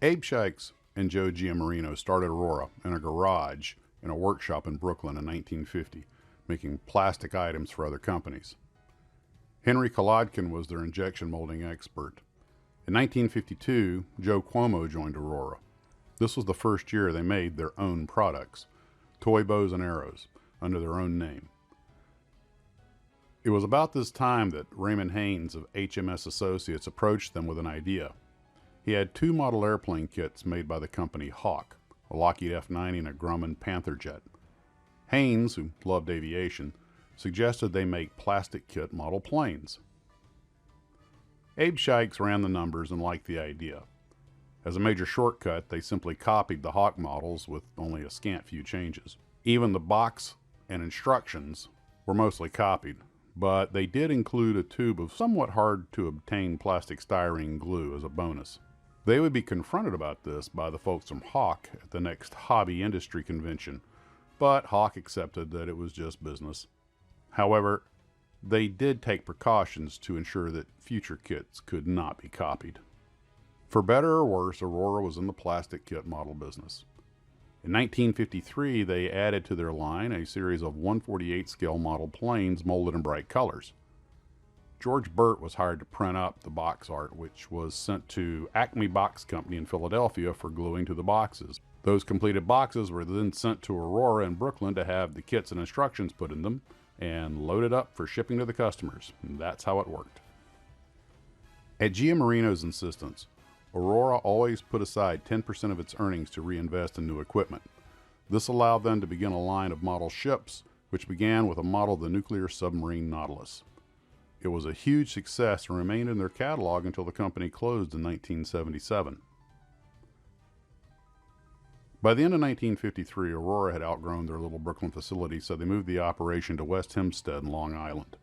Abe Shikes and Joe Giammarino started Aurora in a garage in a workshop in Brooklyn in 1950, making plastic items for other companies. Henry Kolodkin was their injection molding expert. In 1952, Joe Cuomo joined Aurora. This was the first year they made their own products, toy bows and arrows, under their own name. It was about this time that Raymond Haynes of HMS Associates approached them with an idea. He had two model airplane kits made by the company Hawk, a Lockheed F-90 and a Grumman Panther jet. Haynes, who loved aviation, suggested they make plastic kit model planes. Abe Shikes ran the numbers and liked the idea. As a major shortcut, they simply copied the Hawk models with only a scant few changes. Even the box and instructions were mostly copied, but they did include a tube of somewhat hard to obtain plastic styrene glue as a bonus. They would be confronted about this by the folks from Hawk at the next hobby industry convention, but Hawk accepted that it was just business. However, they did take precautions to ensure that future kits could not be copied. For better or worse, Aurora was in the plastic kit model business. In 1953, they added to their line a series of 1/48 scale model planes molded in bright colors. George Burt was hired to print up the box art, which was sent to Acme Box Company in Philadelphia for gluing to the boxes. Those completed boxes were then sent to Aurora in Brooklyn to have the kits and instructions put in them and loaded up for shipping to the customers. And that's how it worked. At Giammarino's insistence, Aurora always put aside 10% of its earnings to reinvest in new equipment. This allowed them to begin a line of model ships, which began with a model of the nuclear submarine Nautilus. It was a huge success and remained in their catalog until the company closed in 1977. By the end of 1953, Aurora had outgrown their little Brooklyn facility, so they moved the operation to West Hempstead in Long Island.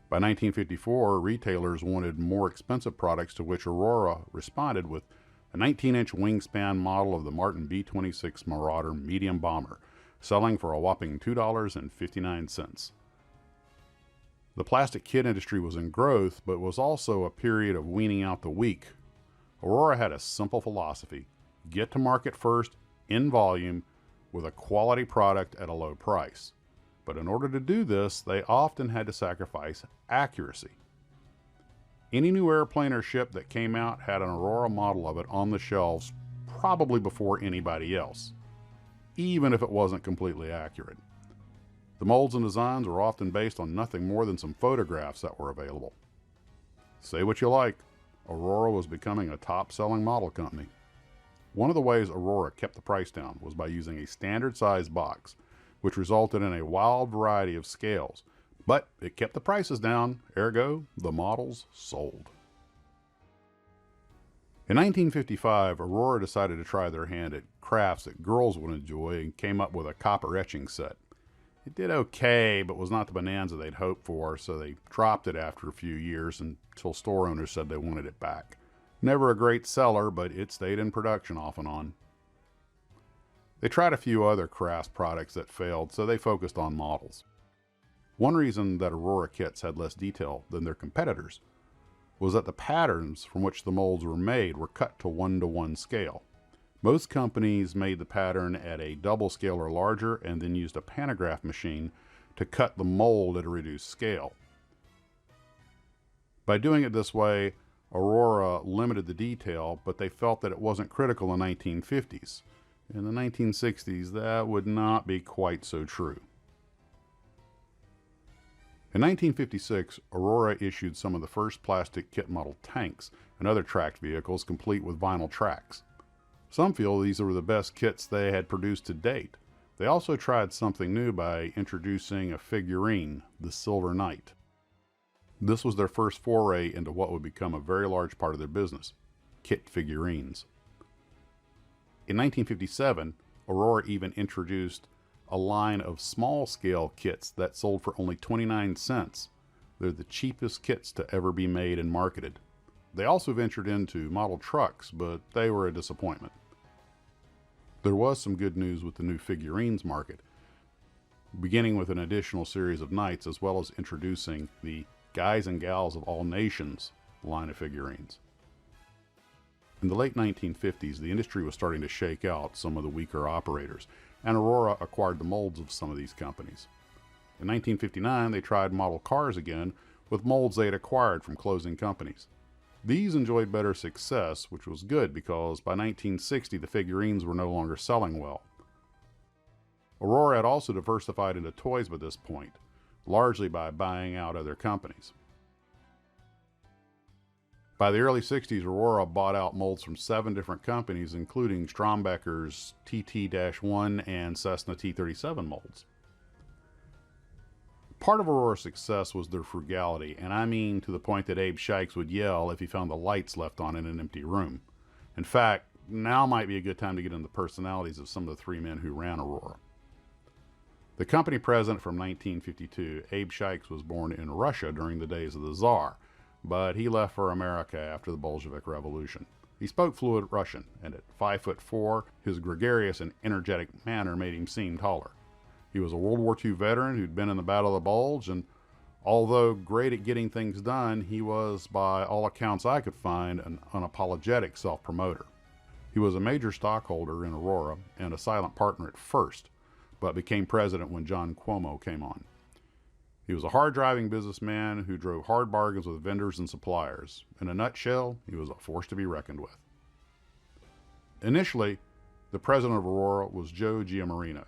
By 1954, retailers wanted more expensive products, to which Aurora responded with a 19-inch wingspan model of the Martin B-26 Marauder medium bomber, selling for a whopping $2.59. The plastic kit industry was in growth, but was also a period of weaning out the weak. Aurora had a simple philosophy: get to market first, in volume, with a quality product at a low price. But in order to do this, they often had to sacrifice accuracy. Any new airplane or ship that came out had an Aurora model of it on the shelves probably before anybody else, even if it wasn't completely accurate. The molds and designs were often based on nothing more than some photographs that were available. Say what you like, Aurora was becoming a top-selling model company. One of the ways Aurora kept the price down was by using a standard-size box, which resulted in a wild variety of scales, but it kept the prices down, ergo, the models sold. In 1955, Aurora decided to try their hand at crafts that girls would enjoy and came up with a copper etching set. It did okay, but was not the bonanza they'd hoped for, so they dropped it after a few years until store owners said they wanted it back. Never a great seller, but it stayed in production off and on. They tried a few other crafts products that failed, so they focused on models. One reason that Aurora kits had less detail than their competitors was that the patterns from which the molds were made were cut to 1:1 scale. Most companies made the pattern at a double scale or larger and then used a pantograph machine to cut the mold at a reduced scale. By doing it this way, Aurora limited the detail, but they felt that it wasn't critical in the 1950s. In the 1960s, that would not be quite so true. In 1956, Aurora issued some of the first plastic kit model tanks and other tracked vehicles complete with vinyl tracks. Some feel these were the best kits they had produced to date. They also tried something new by introducing a figurine, the Silver Knight. This was their first foray into what would become a very large part of their business, kit figurines. In 1957, Aurora even introduced a line of small-scale kits that sold for only 29 cents. They're the cheapest kits to ever be made and marketed. They also ventured into model trucks, but they were a disappointment. There was some good news with the new figurines market, beginning with an additional series of knights, as well as introducing the Guys and Gals of All Nations line of figurines. In the late 1950s, the industry was starting to shake out some of the weaker operators, and Aurora acquired the molds of some of these companies. In 1959, they tried model cars again with molds they had acquired from closing companies. These enjoyed better success, which was good because by 1960 the figurines were no longer selling well. Aurora had also diversified into toys by this point, largely by buying out other companies. By the early 60s, Aurora bought out molds from 7 different companies, including Strombeker's TT-1 and Cessna T-37 molds. Part of Aurora's success was their frugality, and I mean to the point that Abe Shikes would yell if he found the lights left on in an empty room. In fact, now might be a good time to get into the personalities of some of the 3 men who ran Aurora. The company president from 1952, Abe Shikes, was born in Russia during the days of the Tsar, but he left for America after the Bolshevik Revolution. He spoke fluent Russian, and at 5'4", his gregarious and energetic manner made him seem taller. He was a World War II veteran who'd been in the Battle of the Bulge, and although great at getting things done, he was, by all accounts I could find, an unapologetic self-promoter. He was a major stockholder in Aurora and a silent partner at first, but became president when John Cuomo came on. He was a hard-driving businessman who drove hard bargains with vendors and suppliers. In a nutshell, he was a force to be reckoned with. Initially, the president of Aurora was Joe Giammarino,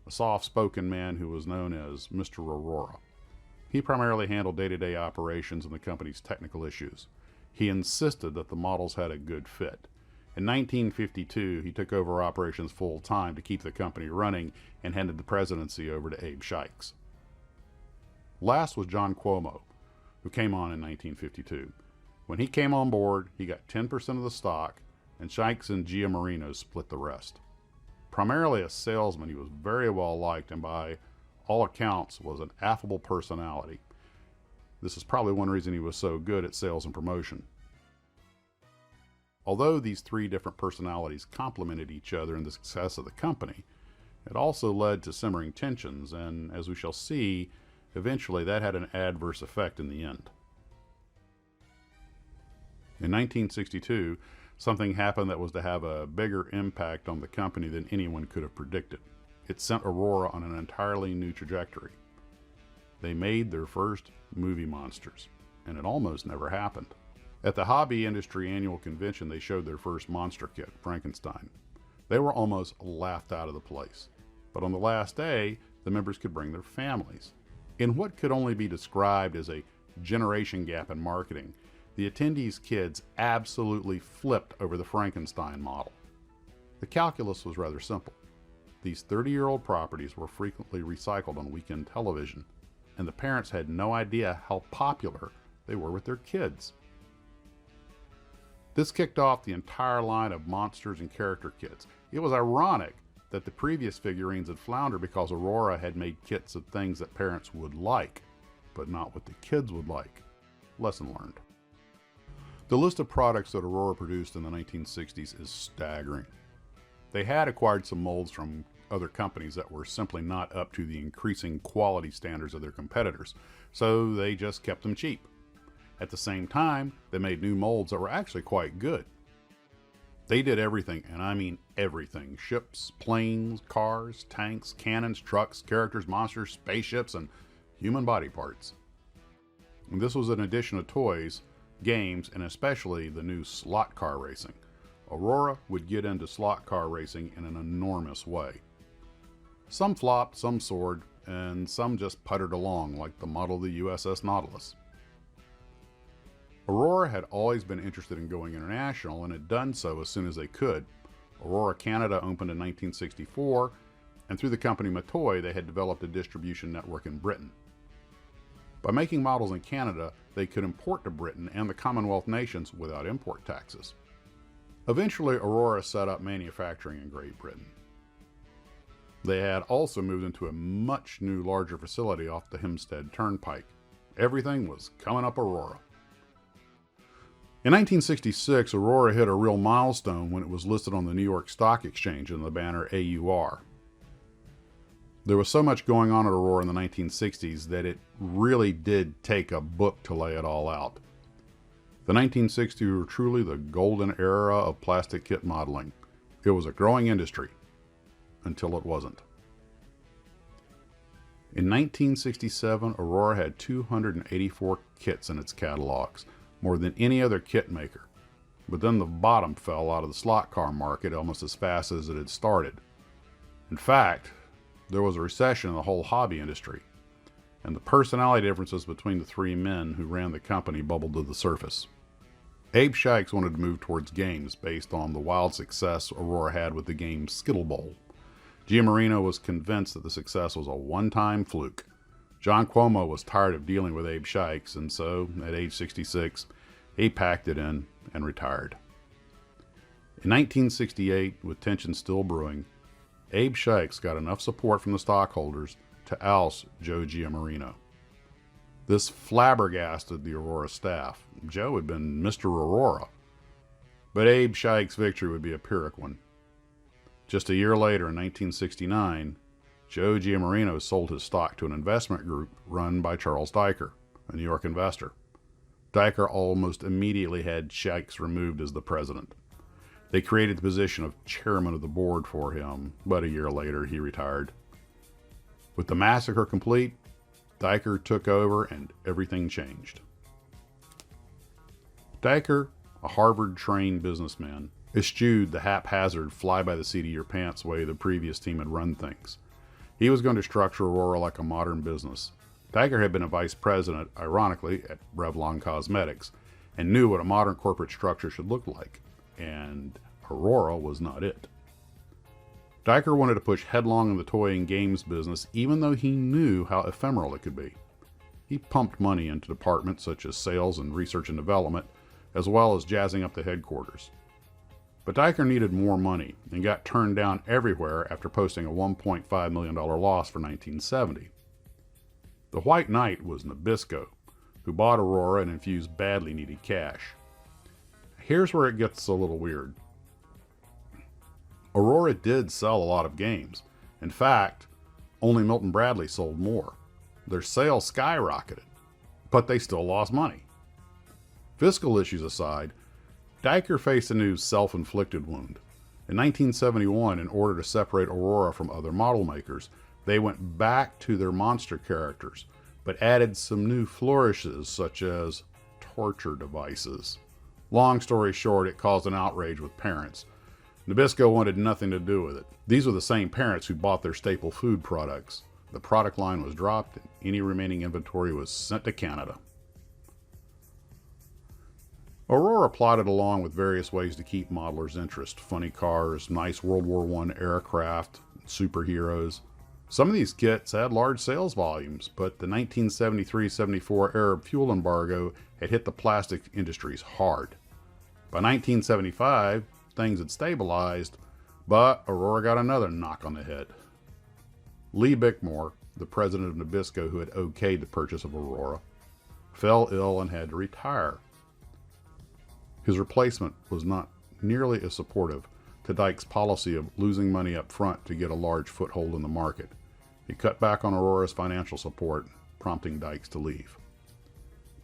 a soft-spoken man who was known as Mr. Aurora. He primarily handled day-to-day operations and the company's technical issues. He insisted that the models had a good fit. In 1952, he took over operations full-time to keep the company running and handed the presidency over to Abe Shikes. Last was John Cuomo, who came on in 1952. When he came on board, he got 10% of the stock, and Shikes and Giammarino split the rest. Primarily a salesman, he was very well liked and by all accounts was an affable personality. This is probably one reason he was so good at sales and promotion. Although these 3 different personalities complemented each other in the success of the company, it also led to simmering tensions, and as we shall see, eventually that had an adverse effect in the end. In 1962, something happened that was to have a bigger impact on the company than anyone could have predicted. It sent Aurora on an entirely new trajectory. They made their first movie monsters, and it almost never happened. At the Hobby Industry Annual Convention, they showed their first monster kit, Frankenstein. They were almost laughed out of the place. But on the last day, the members could bring their families. In what could only be described as a generation gap in marketing, the attendees' kids absolutely flipped over the Frankenstein model. The calculus was rather simple. These 30-year-old properties were frequently recycled on weekend television, and the parents had no idea how popular they were with their kids. This kicked off the entire line of monsters and character kits. It was ironic that the previous figurines had floundered because Aurora had made kits of things that parents would like, but not what the kids would like. Lesson learned. The list of products that Aurora produced in the 1960s is staggering. They had acquired some molds from other companies that were simply not up to the increasing quality standards of their competitors, so they just kept them cheap. At the same time, they made new molds that were actually quite good. They did everything, and I mean everything. Ships, planes, cars, tanks, cannons, trucks, characters, monsters, spaceships, and human body parts. And this was in addition to toys, games, and especially the new slot car racing. Aurora would get into slot car racing in an enormous way. Some flopped, some soared, and some just puttered along like the model of the USS Nautilus. Aurora had always been interested in going international and had done so as soon as they could. Aurora Canada opened in 1964, and through the company Matoy, they had developed a distribution network in Britain. By making models in Canada, they could import to Britain and the Commonwealth nations without import taxes. Eventually, Aurora set up manufacturing in Great Britain. They had also moved into a much new, larger facility off the Hempstead Turnpike. Everything was coming up Aurora. In 1966, Aurora hit a real milestone when it was listed on the New York Stock Exchange in the banner AUR. There was so much going on at Aurora in the 1960s that it really did take a book to lay it all out. The 1960s were truly the golden era of plastic kit modeling. It was a growing industry until it wasn't. In 1967, Aurora had 284 kits in its catalogs, more than any other kit maker. But then the bottom fell out of the slot car market almost as fast as it had started. In fact, there was a recession in the whole hobby industry, and the personality differences between the three men who ran the company bubbled to the surface. Abe Shikes wanted to move towards games based on the wild success Aurora had with the game Skittle Bowl. Giammarino was convinced that the success was a one-time fluke. John Cuomo was tired of dealing with Abe Shikes, and so, at age 66, he packed it in and retired. In 1968, with tension still brewing, Abe Shikes got enough support from the stockholders to oust Joe Giammarino. This flabbergasted the Aurora staff. Joe had been Mr. Aurora, but Abe Shikes' victory would be a Pyrrhic one. Just a year later, in 1969, Joe Giammarino sold his stock to an investment group run by Charles Diker, a New York investor. Diker almost immediately had Shikes removed as the president. They created the position of chairman of the board for him, but a year later he retired. With the massacre complete, Diker took over and everything changed. Diker, a Harvard-trained businessman, eschewed the haphazard, fly-by-the-seat-of-your-pants way the previous team had run things. He was going to structure Aurora like a modern business. Diker had been a vice president, ironically, at Revlon Cosmetics, and knew what a modern corporate structure should look like, and Aurora was not it. Diker wanted to push headlong in the toy and games business, even though he knew how ephemeral it could be. He pumped money into departments such as sales and research and development, as well as jazzing up the headquarters. But Diker needed more money and got turned down everywhere after posting a $1.5 million loss for 1970. The White Knight was Nabisco, who bought Aurora and infused badly needed cash. Here's where it gets a little weird. Aurora did sell a lot of games. In fact, only Milton Bradley sold more. Their sales skyrocketed, but they still lost money. Fiscal issues aside, Diker faced a new self-inflicted wound. In 1971, in order to separate Aurora from other model makers, they went back to their monster characters, but added some new flourishes such as torture devices. Long story short, it caused an outrage with parents. Nabisco wanted nothing to do with it. These were the same parents who bought their staple food products. The product line was dropped, and any remaining inventory was sent to Canada. Aurora plodded along with various ways to keep modelers' interest. Funny cars, nice World War I aircraft, superheroes. Some of these kits had large sales volumes, but the 1973-74 Arab fuel embargo had hit the plastic industries hard. By 1975, things had stabilized, but Aurora got another knock on the head. Lee Bickmore, the president of Nabisco who had okayed the purchase of Aurora, fell ill and had to retire. His replacement was not nearly as supportive to Dykes' policy of losing money up front to get a large foothold in the market. He cut back on Aurora's financial support, prompting Dykes to leave.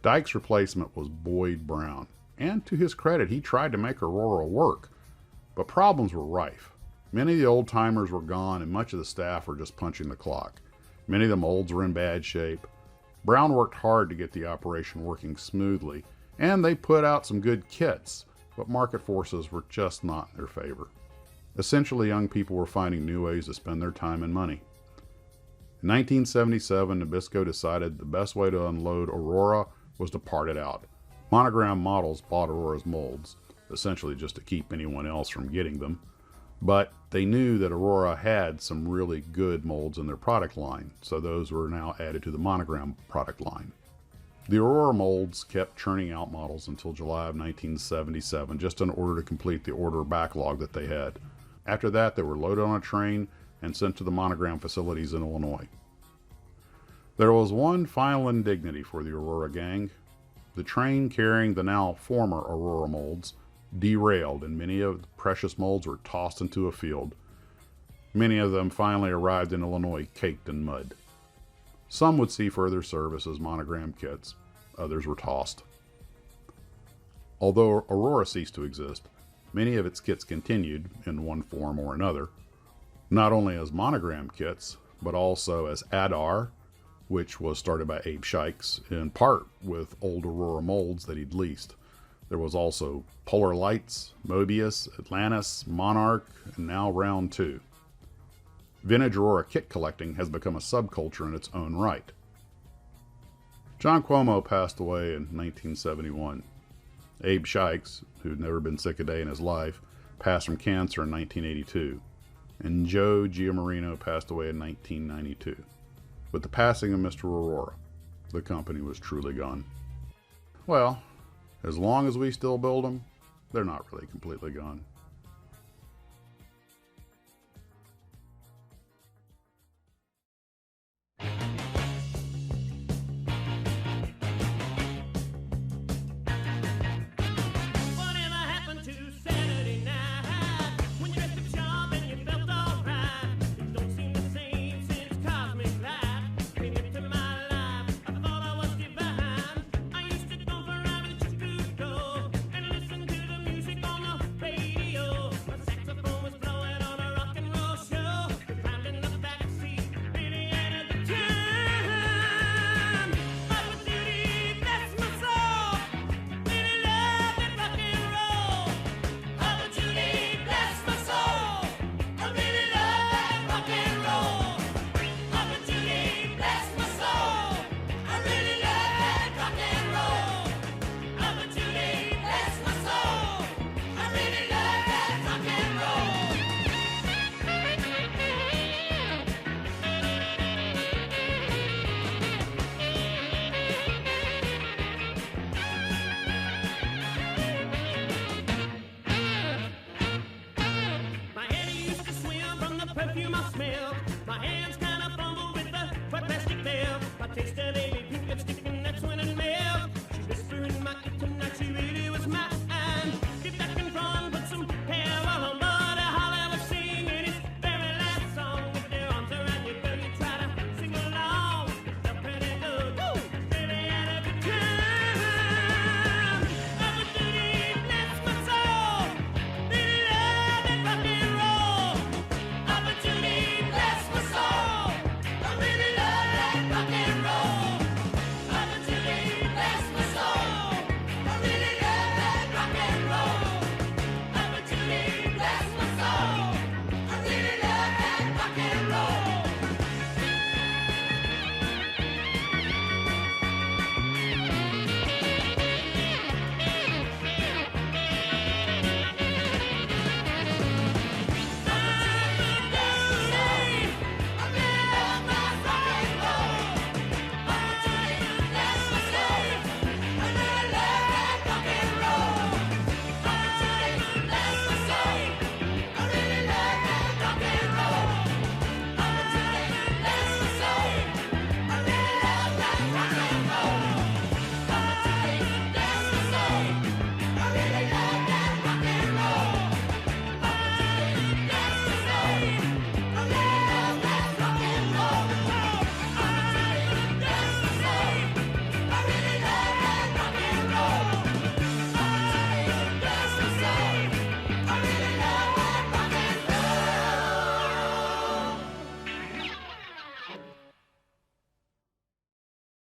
Dykes' replacement was Boyd Brown, and to his credit, he tried to make Aurora work, but problems were rife. Many of the old-timers were gone, and much of the staff were just punching the clock. Many of the molds were in bad shape. Brown worked hard to get the operation working smoothly, and they put out some good kits, but market forces were just not in their favor. Essentially, young people were finding new ways to spend their time and money. In 1977, Nabisco decided the best way to unload Aurora was to part it out. Monogram models bought Aurora's molds, essentially just to keep anyone else from getting them, but they knew that Aurora had some really good molds in their product line, so those were now added to the Monogram product line. The Aurora molds kept churning out models until July of 1977, just in order to complete the order backlog that they had. After that, they were loaded on a train and sent to the Monogram facilities in Illinois. There was one final indignity for the Aurora gang. The train carrying the now former Aurora molds derailed, and many of the precious molds were tossed into a field. Many of them finally arrived in Illinois caked in mud. Some would see further service as Monogram kits. Others were tossed. Although Aurora ceased to exist, many of its kits continued, in one form or another, not only as monogram kits, but also as Adar, which was started by Abe Shikes, in part with old Aurora molds that he'd leased. There was also Polar Lights, Mobius, Atlantis, Monarch, and now Round 2. Vintage Aurora kit collecting has become a subculture in its own right. John Cuomo passed away in 1971. Abe Shikes, who'd never been sick a day in his life, passed from cancer in 1982. And Joe Giammarino passed away in 1992. With the passing of Mr. Aurora, the company was truly gone. Well, as long as we still build them, they're not really completely gone. Perfume I smell, my hands kind of fumble with the plastic bell. I tasted a